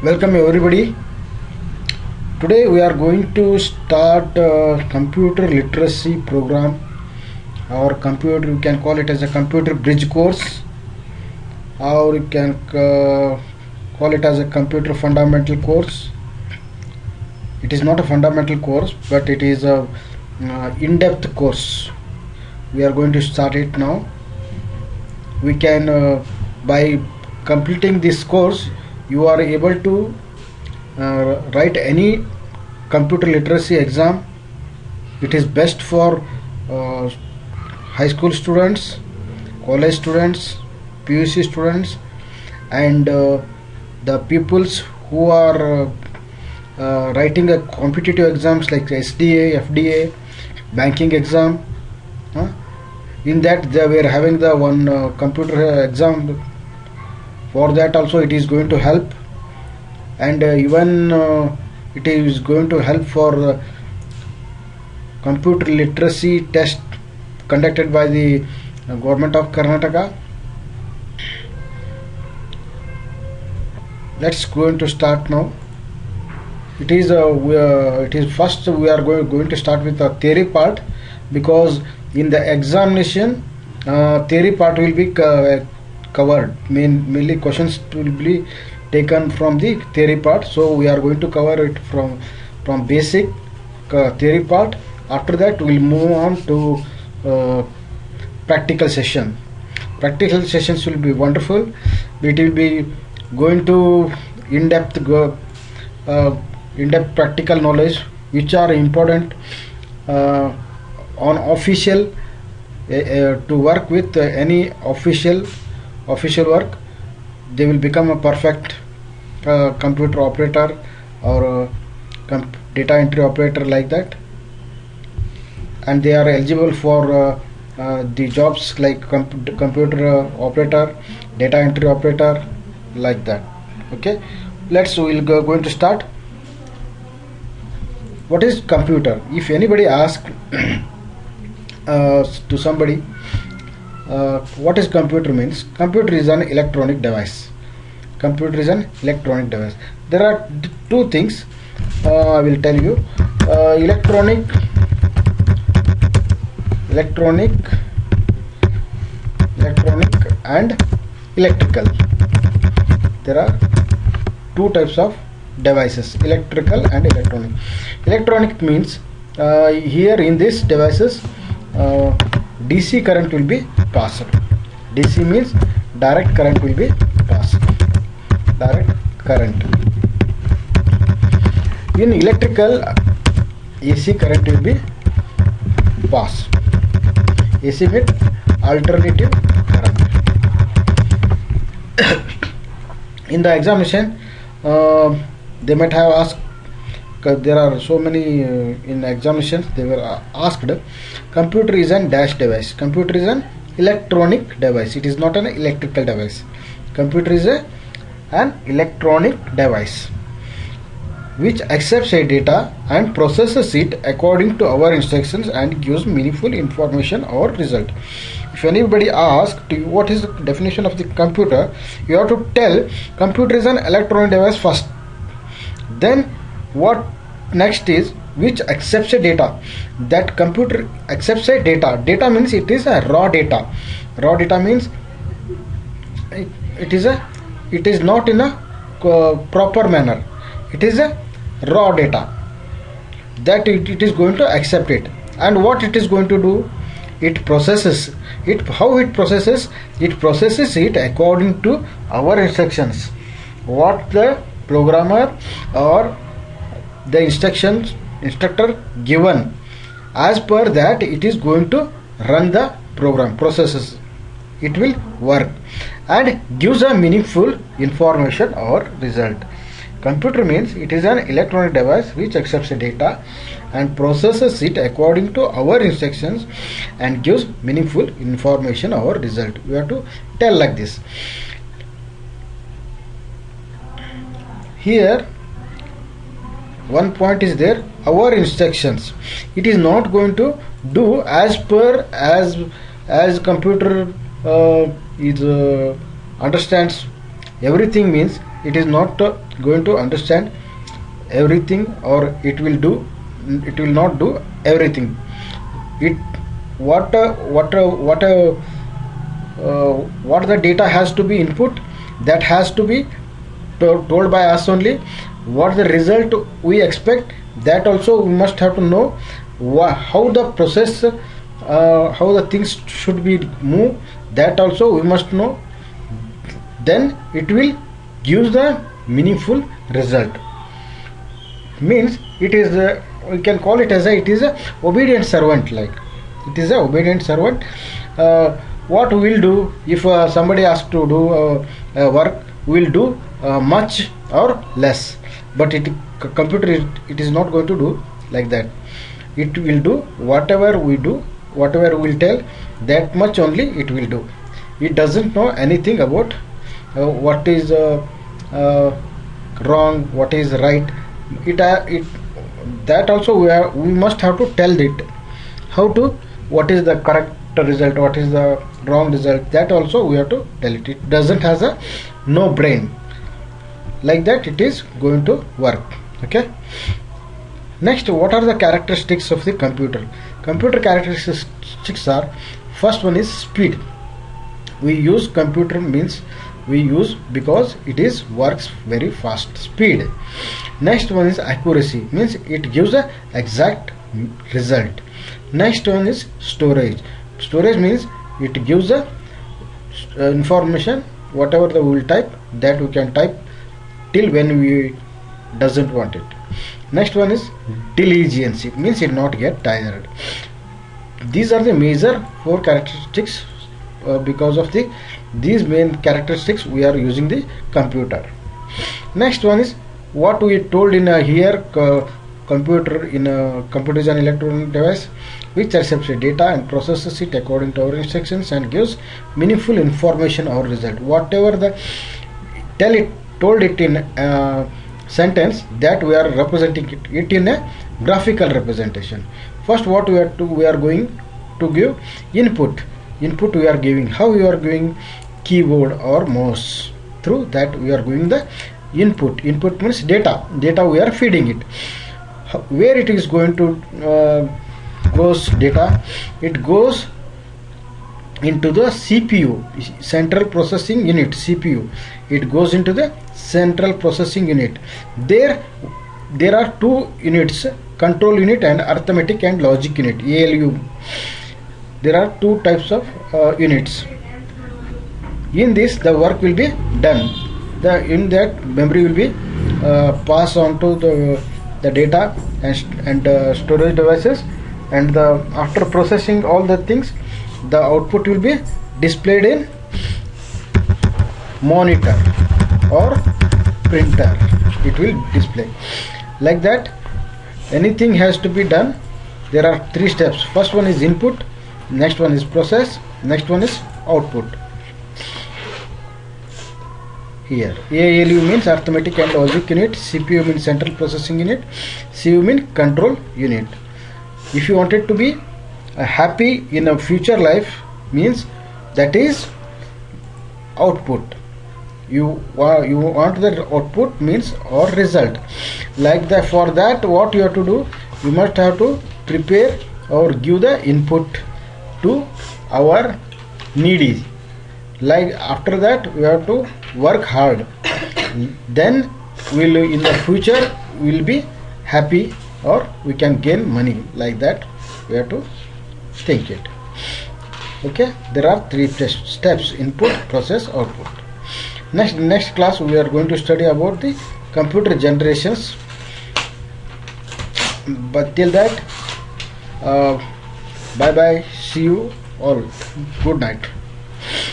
Welcome everybody. Today we are going to start a computer literacy program, or computer, you can call it as a computer bridge course, or you can call it as a computer fundamental course. It is not a fundamental course, but it is a in-depth course. We are going to start it now. We can by completing this course, you are able to write any computer literacy exam. It is best for high school students, college students, PUC students, and the peoples who are writing a competitive exams like SDA, FDA, banking exam. In that they were having the one computer exam. For that also it is going to help, and even it is going to help for computer literacy test conducted by the government of Karnataka. Let's going to start now. It is first we are going to start with the theory part, because in the examination theory part will be covered. Mainly questions will be taken from the theory part, so we are going to cover it from basic theory part. After that we will move on to practical session. Practical sessions will be wonderful. It will be going to in-depth practical knowledge which are important on official to work with any official work. They will become a perfect computer operator or data entry operator, like that, and they are eligible for the jobs like computer operator, data entry operator, like that. Okay, we'll going to start. What is computer? If anybody asks to somebody what is computer means, computer is an electronic device. Computer is an electronic device. There are two things I will tell you: electronic and electrical. There are two types of devices, electrical and electronic. Electronic means here in these devices DC current will be passed. DC means direct current will be passed. Direct current. In electrical, AC current will be passed. AC means alternative current. In the examination, they might have asked, there are so many in examinations they were asked, computer is an dash device. Computer is an electronic device. It is not an electrical device. Computer is an electronic device which accepts a data and processes it according to our instructions and gives meaningful information or result. If anybody asks to you what is the definition of the computer, you have to tell computer is an electronic device first. Then what next is which accepts a data. That computer accepts a data. Data means it is a raw data. Raw data means it is not in a proper manner. It is a raw data that it is going to accept it. And what it is going to do, it processes it. How it processes? It processes it according to our instructions, what the programmer or the instructor given. As per that it is going to run the program, processes, it will work and gives a meaningful information or result. Computer means it is an electronic device which accepts the data and processes it according to our instructions and gives meaningful information or result. We have to tell like this. Here one point is there, our instructions. It is not going to do as per as computer is understands Everything means it is not going to understand everything, or it will not do everything. It what the data has to be input, that has to be told by us only. What the result we expect, that also we must have to know. How the process, how the things should be moved, that also we must know. Then it will give the meaningful result. Means it is we can call it as it is a obedient servant. Like it is a obedient servant. What we will do if somebody asks to do work, we will do much or less, but computer it is not going to do like that. It will do whatever we do, whatever we will tell, that much only it will do. It doesn't know anything about what is wrong, what is right. That also we must have to tell it how to, what is the correct result, what is the wrong result, that also we have to tell it. It doesn't has a no brain. Like that it is going to work. Okay. Next, what are the characteristics of the computer? Computer characteristics are, first one is speed. We use computer means we use because it is works very fast, speed. Next one is accuracy, means it gives a exact result. Next one is storage. Storage means it gives the information, whatever we will type, that we can type till when we doesn't want it. Next one is diligence, means it not get tired. These are the major 4 characteristics. Because of these main characteristics we are using the computer. Next one is what we told in here, computer in computer is an electronic device which accepts data and processes it according to our instructions and gives meaningful information or result. Whatever the told it in sentence, that we are representing it in a graphical representation. First, what we are going to give input. Input we are giving. How we are giving? Keyboard or mouse. Through that we are giving the input. Input means data. Data we are feeding it. Where it is going to goes data? It goes into the CPU, central processing unit. CPU. It goes into the central processing unit. There are 2 units: control unit and arithmetic and logic unit, ALU. There are 2 types of units. In this the work will be done. In that memory will be passed on to the data and storage devices, and after processing all the things, the output will be displayed in monitor or printer. It will display like that. Anything has to be done. There are 3 steps. First one is input, next one is process, next one is output. Here ALU means arithmetic and logic unit, CPU means central processing unit, CU means control unit. If you wanted to be happy in a future life, means that is output. You want the output means or result. Like that, for that what you have to do, you must have to prepare or give the input to our needy. Like after that we have to work hard, then we'll in the future will be happy or we can gain money. Like that we have to think it. Okay, there are 3 steps: input, process, output. Next class we are going to study about the computer generations, but till that bye bye, see you all, good night.